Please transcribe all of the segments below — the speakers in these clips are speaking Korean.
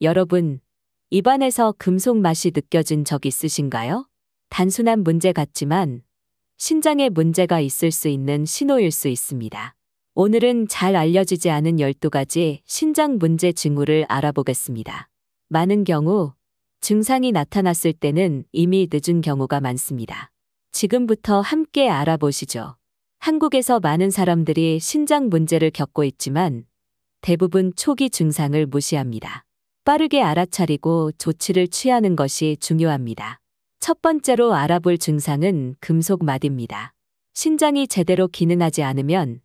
여러분, 입안에서 금속 맛이 느껴진 적 있으신가요? 단순한 문제 같지만 신장에 문제가 있을 수 있는 신호일 수 있습니다. 오늘은 잘 알려지지 않은 12가지 신장 문제 징후를 알아보겠습니다. 많은 경우 증상이 나타났을 때는 이미 늦은 경우가 많습니다. 지금부터 함께 알아보시죠. 한국에서 많은 사람들이 신장 문제를 겪고 있지만 대부분 초기 증상을 무시합니다. 빠르게 알아차리고 조치를 취하는 것이 중요합니다. 첫 번째로 알아볼 증상은 금속마디입니다. 신장이 제대로 기능하지 않으면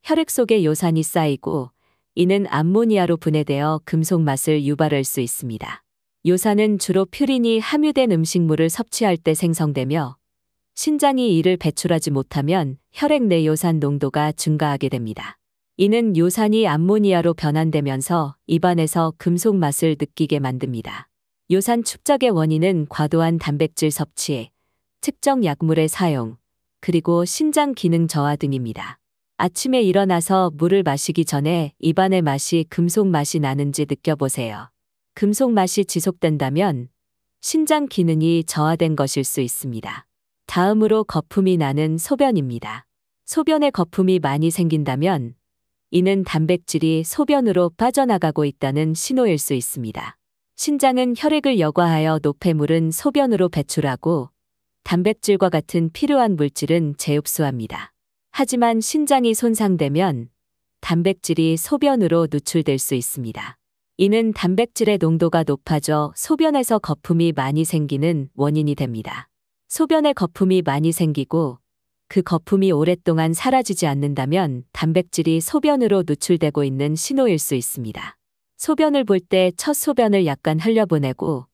혈액 속에 요산이 쌓이고 이는 암모니아로 분해되어 금속맛을 유발할 수 있습니다. 요산은 주로 퓨린이 함유된 음식물을 섭취할 때 생성되며 신장이 이를 배출하지 못하면 혈액 내 요산 농도가 증가하게 됩니다. 이는 요산이 암모니아로 변환되면서 입안에서 금속 맛을 느끼게 만듭니다. 요산 축적의 원인은 과도한 단백질 섭취, 특정 약물의 사용, 그리고 신장 기능 저하 등입니다. 아침에 일어나서 물을 마시기 전에 입안의 맛이 금속 맛이 나는지 느껴보세요. 금속 맛이 지속된다면 신장 기능이 저하된 것일 수 있습니다. 다음으로 거품이 나는 소변입니다. 소변에 거품이 많이 생긴다면 이는 단백질이 소변으로 빠져나가고 있다는 신호일 수 있습니다. 신장은 혈액을 여과하여 노폐물은 소변으로 배출하고 단백질과 같은 필요한 물질은 재흡수합니다. 하지만 신장이 손상되면 단백질이 소변으로 누출될 수 있습니다. 이는 단백질의 농도가 높아져 소변에서 거품이 많이 생기는 원인이 됩니다. 소변에 거품이 많이 생기고 그 거품이 오랫동안 사라지지 않는다면 단백질이 소변으로 누출되고 있는 신호일 수 있습니다. 소변을 볼 때 첫 소변을 약간 흘려보내고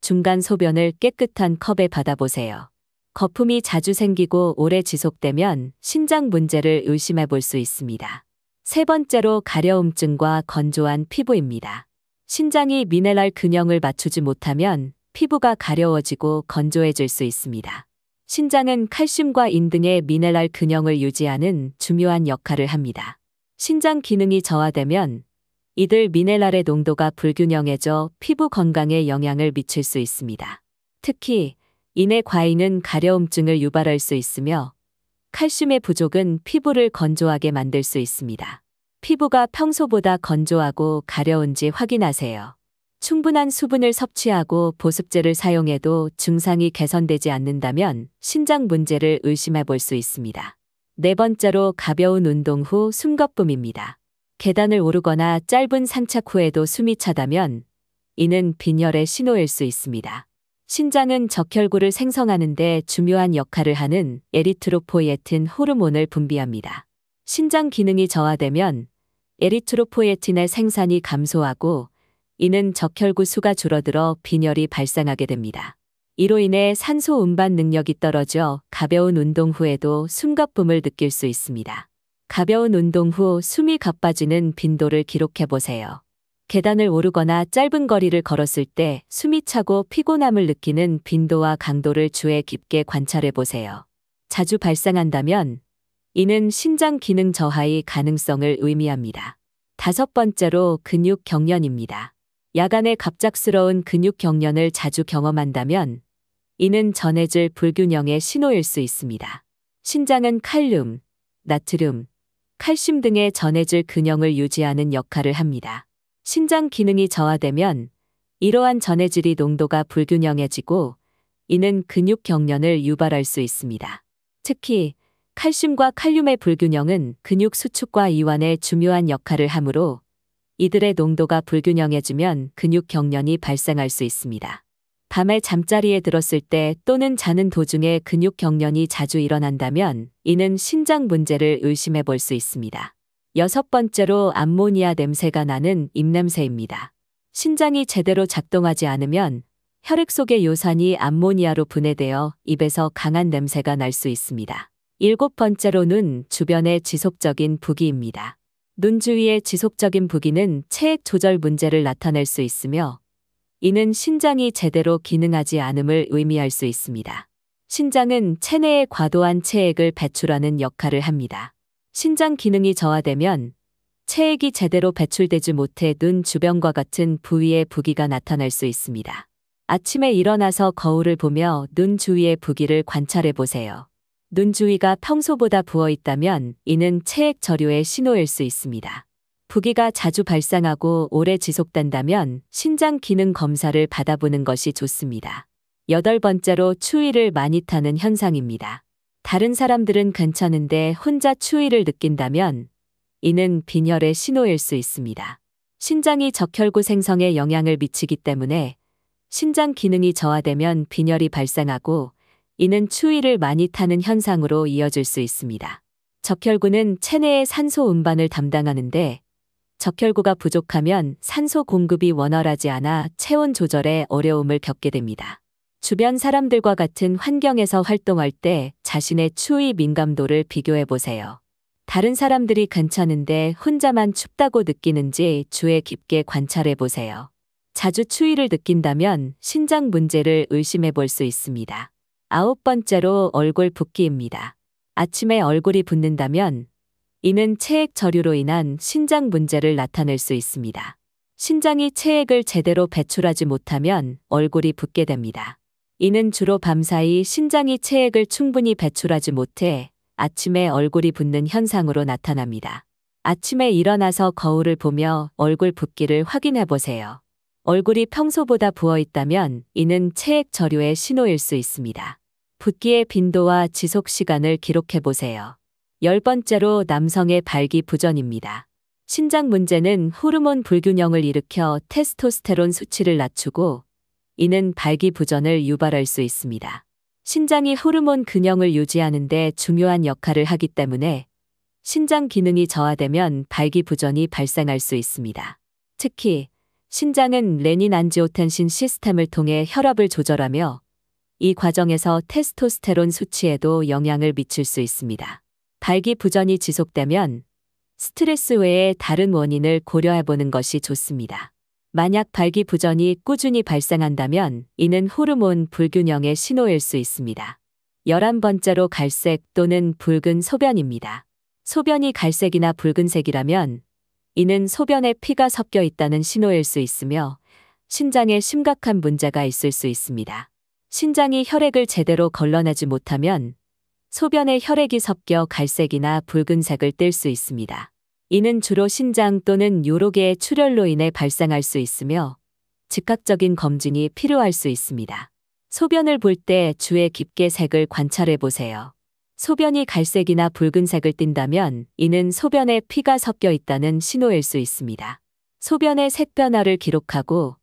중간 소변을 깨끗한 컵에 받아보세요. 거품이 자주 생기고 오래 지속되면 신장 문제를 의심해 볼 수 있습니다. 세 번째로 가려움증과 건조한 피부입니다. 신장이 미네랄 균형을 맞추지 못하면 피부가 가려워지고 건조해질 수 있습니다. 신장은 칼슘과 인 등의 미네랄 균형을 유지하는 중요한 역할을 합니다. 신장 기능이 저하되면 이들 미네랄의 농도가 불균형해져 피부 건강에 영향을 미칠 수 있습니다. 특히 인의 과잉은 가려움증을 유발할 수 있으며 칼슘의 부족은 피부를 건조하게 만들 수 있습니다. 피부가 평소보다 건조하고 가려운지 확인하세요. 충분한 수분을 섭취하고 보습제를 사용해도 증상이 개선되지 않는다면 신장 문제를 의심해 볼 수 있습니다. 네 번째로 가벼운 운동 후 숨거쁨입니다. 계단을 오르거나 짧은 산책 후에도 숨이 차다면 이는 빈혈의 신호일 수 있습니다. 신장은 적혈구를 생성하는 데 중요한 역할을 하는 에리트로포이에틴 호르몬을 분비합니다. 신장 기능이 저하되면 에리트로포이에틴의 생산이 감소하고 이는 적혈구 수가 줄어들어 빈혈이 발생하게 됩니다. 이로 인해 산소 운반 능력이 떨어져 가벼운 운동 후에도 숨가쁨을 느낄 수 있습니다. 가벼운 운동 후 숨이 가빠지는 빈도를 기록해 보세요. 계단을 오르거나 짧은 거리를 걸었을 때 숨이 차고 피곤함을 느끼는 빈도와 강도를 주의 깊게 관찰해 보세요. 자주 발생한다면 이는 신장 기능 저하의 가능성을 의미합니다. 다섯 번째로 근육 경련입니다. 야간에 갑작스러운 근육 경련을 자주 경험한다면 이는 전해질 불균형의 신호일 수 있습니다. 신장은 칼륨, 나트륨, 칼슘 등의 전해질 균형을 유지하는 역할을 합니다. 신장 기능이 저하되면 이러한 전해질이 농도가 불균형해지고 이는 근육 경련을 유발할 수 있습니다. 특히 칼슘과 칼륨의 불균형은 근육 수축과 이완에 중요한 역할을 하므로 이들의 농도가 불균형해지면 근육 경련이 발생할 수 있습니다. 밤에 잠자리에 들었을 때 또는 자는 도중에 근육 경련이 자주 일어난다면 이는 신장 문제를 의심해 볼 수 있습니다. 여섯 번째로 암모니아 냄새가 나는 입냄새입니다. 신장이 제대로 작동하지 않으면 혈액 속의 요산이 암모니아로 분해되어 입에서 강한 냄새가 날 수 있습니다. 일곱 번째로 눈 주변의 지속적인 부기입니다. 눈 주위의 지속적인 부기는 체액 조절 문제를 나타낼 수 있으며 이는 신장이 제대로 기능하지 않음을 의미할 수 있습니다. 신장은 체내에 과도한 체액을 배출하는 역할을 합니다. 신장 기능이 저하되면 체액이 제대로 배출되지 못해 눈 주변과 같은 부위에 부기가 나타날 수 있습니다. 아침에 일어나서 거울을 보며 눈 주위의 부기를 관찰해 보세요. 눈 주위가 평소보다 부어 있다면 이는 체액 저류의 신호일 수 있습니다. 부기가 자주 발생하고 오래 지속된다면 신장 기능 검사를 받아보는 것이 좋습니다. 8번째로 추위를 많이 타는 현상입니다. 다른 사람들은 괜찮은데 혼자 추위를 느낀다면 이는 빈혈의 신호일 수 있습니다. 신장이 적혈구 생성에 영향을 미치기 때문에 신장 기능이 저하되면 빈혈이 발생하고 이는 추위를 많이 타는 현상으로 이어질 수 있습니다. 적혈구는 체내의 산소 운반을 담당하는데 적혈구가 부족하면 산소 공급이 원활하지 않아 체온 조절에 어려움을 겪게 됩니다. 주변 사람들과 같은 환경에서 활동할 때 자신의 추위 민감도를 비교해 보세요. 다른 사람들이 괜찮은데 혼자만 춥다고 느끼는지 주의 깊게 관찰해 보세요. 자주 추위를 느낀다면 신장 문제를 의심해 볼 수 있습니다. 9번째로 얼굴 붓기입니다. 아침에 얼굴이 붓는다면 이는 체액 저류로 인한 신장 문제를 나타낼 수 있습니다. 신장이 체액을 제대로 배출하지 못하면 얼굴이 붓게 됩니다. 이는 주로 밤사이 신장이 체액을 충분히 배출하지 못해 아침에 얼굴이 붓는 현상으로 나타납니다. 아침에 일어나서 거울을 보며 얼굴 붓기를 확인해 보세요. 얼굴이 평소보다 부어 있다면 이는 체액 저류의 신호일 수 있습니다. 붓기의 빈도와 지속 시간을 기록해 보세요. 10번째로 남성의 발기부전입니다. 신장 문제는 호르몬 불균형을 일으켜 테스토스테론 수치를 낮추고 이는 발기부전을 유발할 수 있습니다. 신장이 호르몬 균형을 유지하는 데 중요한 역할을 하기 때문에 신장 기능이 저하되면 발기부전이 발생할 수 있습니다. 특히 신장은 레닌안지오텐신 시스템을 통해 혈압을 조절하며 이 과정에서 테스토스테론 수치에도 영향을 미칠 수 있습니다. 발기부전이 지속되면 스트레스 외에 다른 원인을 고려해보는 것이 좋습니다. 만약 발기부전이 꾸준히 발생한다면 이는 호르몬 불균형의 신호일 수 있습니다. 11번째로 갈색 또는 붉은 소변입니다. 소변이 갈색이나 붉은색이라면 이는 소변에 피가 섞여 있다는 신호일 수 있으며 신장에 심각한 문제가 있을 수 있습니다. 신장이 혈액을 제대로 걸러내지 못하면 소변에 혈액이 섞여 갈색이나 붉은색을 띨 수 있습니다. 이는 주로 신장 또는 여러 개의 출혈로 인해 발생할 수 있으며 즉각적인 검진이 필요할 수 있습니다. 소변을 볼 때 주의 깊게 색을 관찰해 보세요. 소변이 갈색이나 붉은색을 띈다면 이는 소변에 피가 섞여 있다는 신호일 수 있습니다. 소변의 색 변화를 기록하고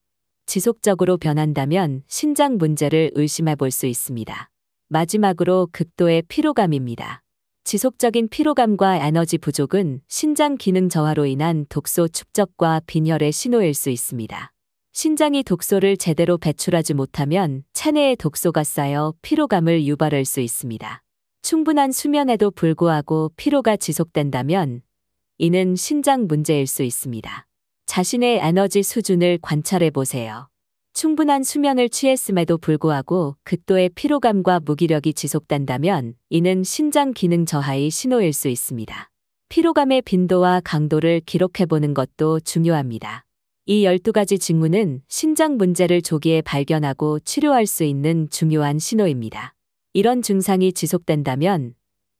지속적으로 변한다면 신장 문제를 의심해 볼 수 있습니다. 마지막으로 극도의 피로감입니다. 지속적인 피로감과 에너지 부족은 신장 기능 저하로 인한 독소 축적과 빈혈의 신호일 수 있습니다. 신장이 독소를 제대로 배출하지 못하면 체내에 독소가 쌓여 피로감을 유발할 수 있습니다. 충분한 수면에도 불구하고 피로가 지속된다면 이는 신장 문제일 수 있습니다. 자신의 에너지 수준을 관찰해 보세요. 충분한 수면을 취했음에도 불구하고 극도의 피로감과 무기력이 지속된다면 이는 신장 기능 저하의 신호일 수 있습니다. 피로감의 빈도와 강도를 기록해 보는 것도 중요합니다. 이 12가지 징후는 신장 문제를 조기에 발견하고 치료할 수 있는 중요한 신호입니다. 이런 증상이 지속된다면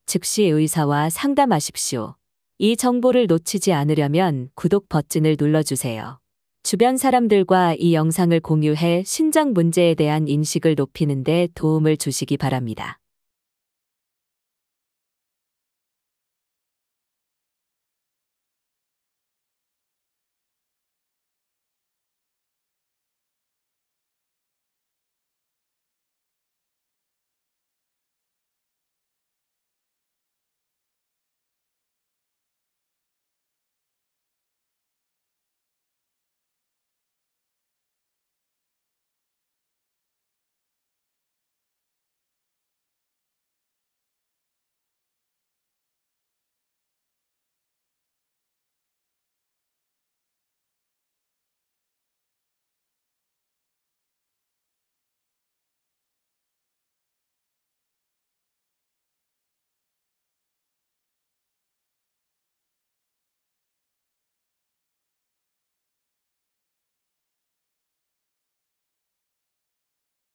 즉시 의사와 상담하십시오. 이 정보를 놓치지 않으려면 구독 버튼을 눌러주세요. 주변 사람들과 이 영상을 공유해 신장 문제에 대한 인식을 높이는 데 도움을 주시기 바랍니다.